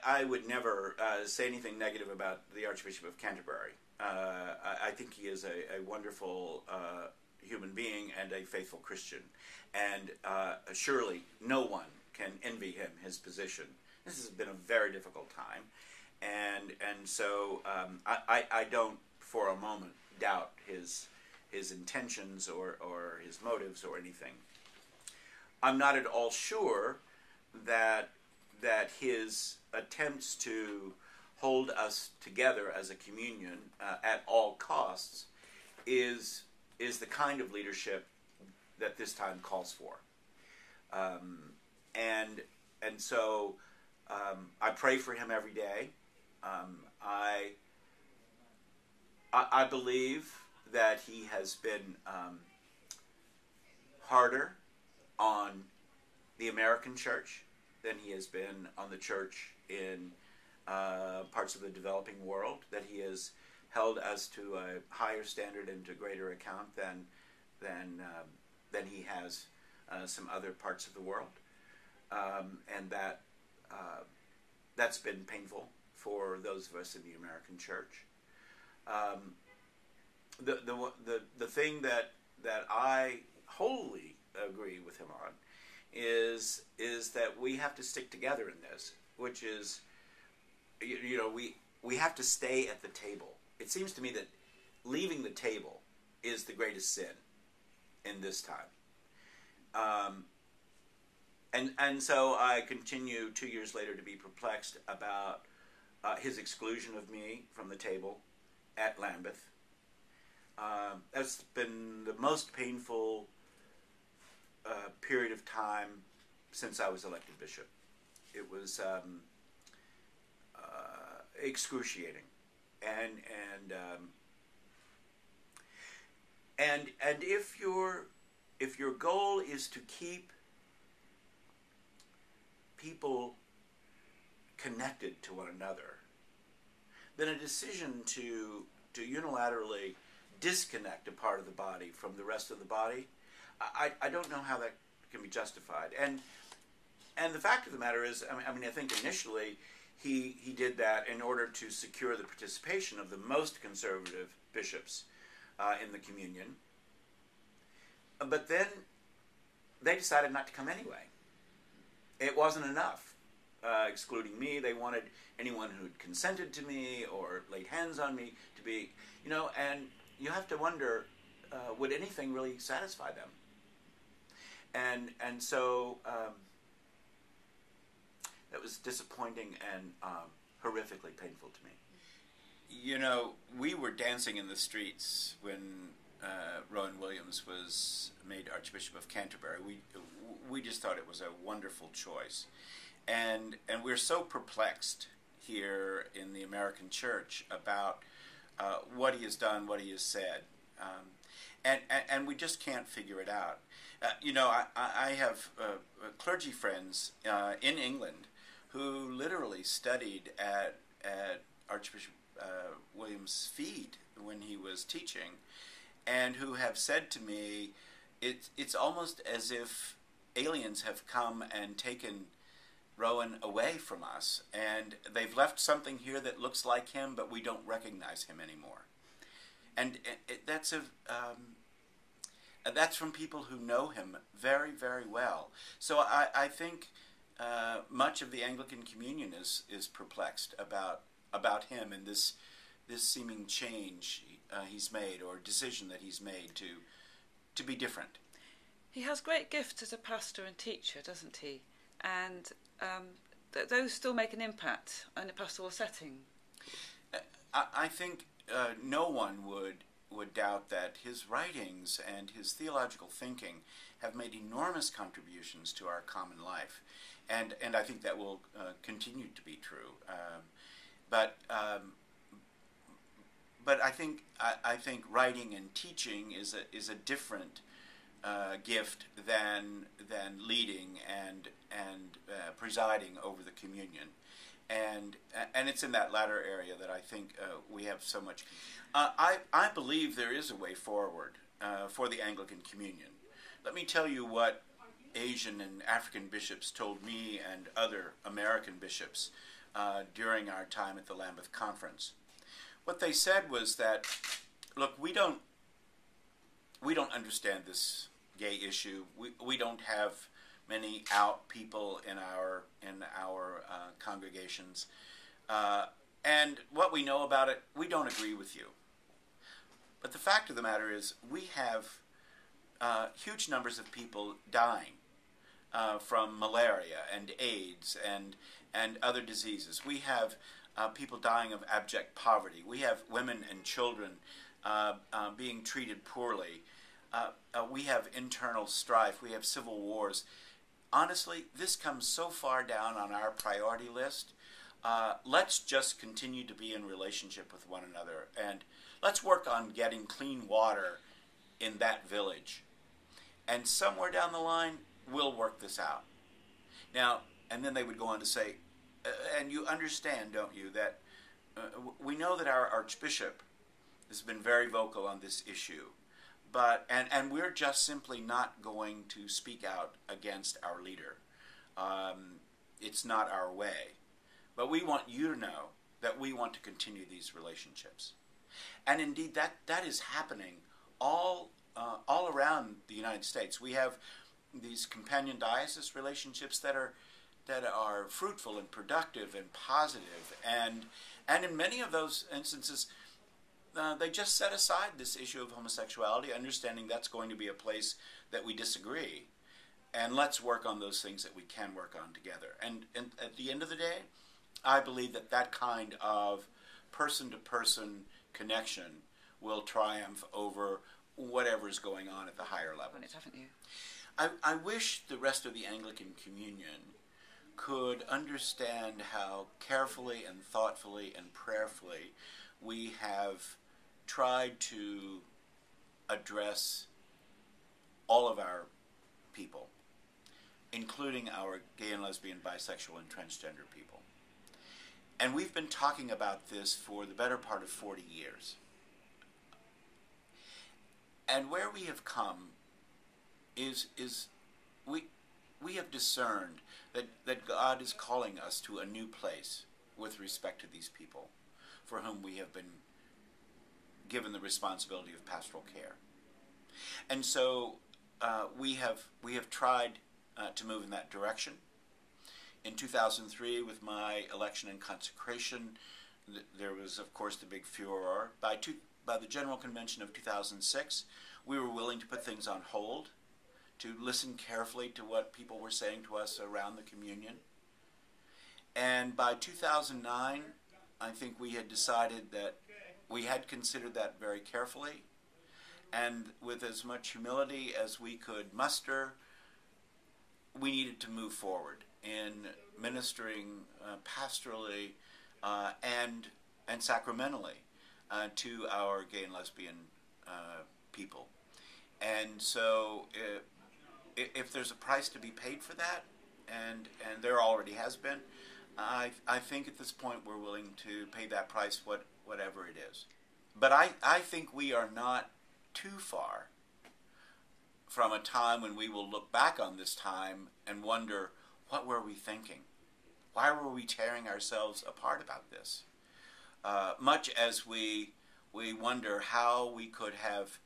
I would never say anything negative about the Archbishop of Canterbury. I think he is a wonderful human being and a faithful Christian. And surely no one can envy him his position. This has been a very difficult time. And so I don't for a moment doubt his intentions or his motives or anything. I'm not at all sure that his attempts to hold us together as a communion at all costs is the kind of leadership that this time calls for. And so I pray for him every day. I believe that he has been harder on the American church than he has been on the church in parts of the developing world, that he has held us to a higher standard and to greater account than he has some other parts of the world, and that's been painful for those of us in the American church. The thing that I wholly agree with him on is that we have to stick together in this, which is, we have to stay at the table. It seems to me that leaving the table is the greatest sin in this time. And so I continue 2 years later to be perplexed about his exclusion of me from the table at Lambeth. That's been the most painful period of time since I was elected bishop. It was excruciating, and if your goal is to keep people connected to one another, then a decision to unilaterally disconnect a part of the body from the rest of the body, I don't know how that can be justified. And the fact of the matter is, I mean, I think initially he did that in order to secure the participation of the most conservative bishops in the communion. But then they decided not to come anyway. It wasn't enough excluding me. They wanted anyone who'd consented to me or laid hands on me to be, and you have to wonder, would anything really satisfy them? And so that was disappointing and horrifically painful to me. We were dancing in the streets when Rowan Williams was made Archbishop of Canterbury. We just thought it was a wonderful choice. And we're so perplexed here in the American church about what he has done, what he has said. And we just can't figure it out. I have clergy friends in England who literally studied at Archbishop Williams' feet when he was teaching, and who have said to me, it's almost as if aliens have come and taken Rowan away from us, and they've left something here that looks like him, but we don't recognize him anymore. And that's from people who know him very, very well. So I think much of the Anglican Communion is perplexed about him and this seeming change he's made, or decision that he's made to be different. He has great gifts as a pastor and teacher, doesn't he? And those still make an impact in a pastoral setting. I think no one would doubt that his writings and his theological thinking have made enormous contributions to our common life, and I think that will continue to be true. But I think writing and teaching is a different gift than leading and presiding over the communion, and it's in that latter area that I think we have so much. I believe there is a way forward for the Anglican Communion. Let me tell you what Asian and African bishops told me and other American bishops during our time at the Lambeth Conference. What they said was that, look, we don't understand this gay issue. We don't have many out people in our congregations, and what we know about it, we don't agree with you. But the fact of the matter is, we have huge numbers of people dying from malaria and AIDS and other diseases. We have people dying of abject poverty. We have women and children being treated poorly. We have internal strife. We have civil wars. Honestly, this comes so far down on our priority list. Let's just continue to be in relationship with one another, and let's work on getting clean water in that village. And somewhere down the line, we'll work this out. Now, and then they would go on to say, and you understand, don't you, that we know that our Archbishop has been very vocal on this issue, but and we're just simply not going to speak out against our leader. It's not our way. But we want you to know that we want to continue these relationships. And indeed, that is happening all around the United States. We have these companion diocese relationships that are fruitful and productive and positive, and in many of those instances, they just set aside this issue of homosexuality, understanding that's going to be a place that we disagree, and let's work on those things that we can work on together. And at the end of the day, I believe that kind of person-to-person connection will triumph over whatever is going on at the higher levels. Haven't you? I wish the rest of the Anglican Communion could understand how carefully and thoughtfully and prayerfully we have tried to address all of our people, including our gay and lesbian, bisexual, and transgender people. And we've been talking about this for the better part of 40 years. And where we have come is we have discerned that God is calling us to a new place with respect to these people for whom we have been given the responsibility of pastoral care. And so we have tried to move in that direction. In 2003, with my election and consecration, there was, of course, the big furor. By the General Convention of 2006, we were willing to put things on hold, to listen carefully to what people were saying to us around the communion. And by 2009, I think we had decided that we had considered that very carefully, and with as much humility as we could muster, we needed to move forward in ministering pastorally and sacramentally to our gay and lesbian people. And so if there's a price to be paid for that, and there already has been, I think at this point we're willing to pay that price, whatever it is. But I think we are not too far from a time when we will look back on this time and wonder, what were we thinking? Why were we tearing ourselves apart about this? Much as we wonder how we could have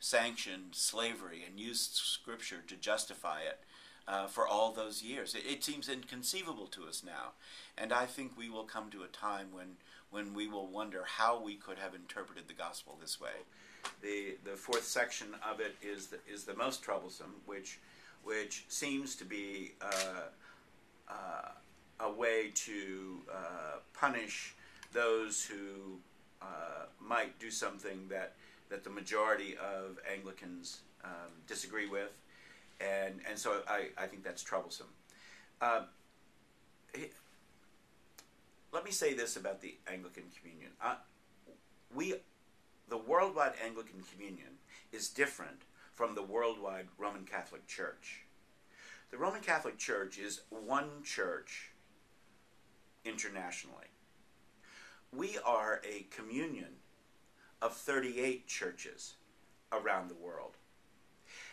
sanctioned slavery and used Scripture to justify it for all those years. It seems inconceivable to us now. And I think we will come to a time when we will wonder how we could have interpreted the gospel this way. The fourth section of it is the most troublesome, which seems to be a way to punish those who might do something that the majority of Anglicans disagree with, and so I think that's troublesome. Let me say this about the Anglican Communion. The worldwide Anglican Communion is different from the worldwide Roman Catholic Church. The Roman Catholic Church is one church internationally. We are a communion of 38 churches around the world.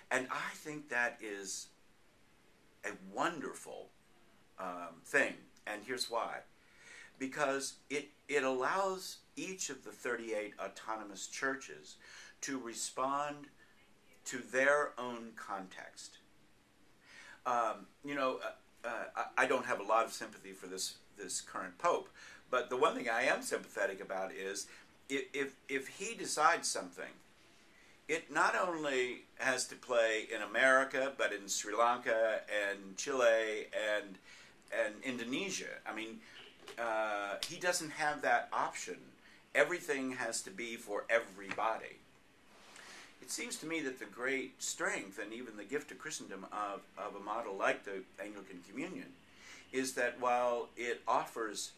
And I think that is a wonderful thing. And here's why. because it allows each of the 38 autonomous churches to respond to their own context. I don't have a lot of sympathy for this current pope, but the one thing I am sympathetic about is if he decides something, it not only has to play in America, but in Sri Lanka and Chile and Indonesia. I mean, he doesn't have that option. Everything has to be for everybody. It seems to me that the great strength and even the gift to Christendom of a model like the Anglican Communion is that while it offers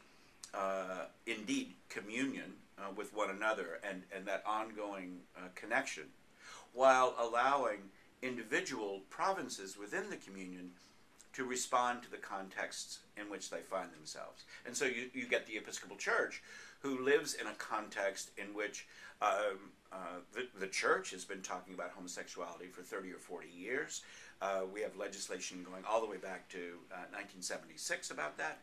indeed communion with one another and that ongoing connection, while allowing individual provinces within the communion to respond to the contexts in which they find themselves. And so you get the Episcopal Church, who lives in a context in which the church has been talking about homosexuality for 30 or 40 years. We have legislation going all the way back to 1976 about that.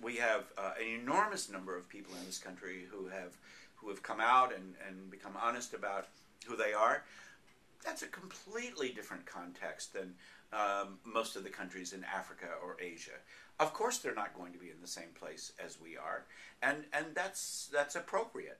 We have an enormous number of people in this country who have come out and become honest about who they are. That's a completely different context than most of the countries in Africa or Asia. Of course, they're not going to be in the same place as we are, and that's appropriate.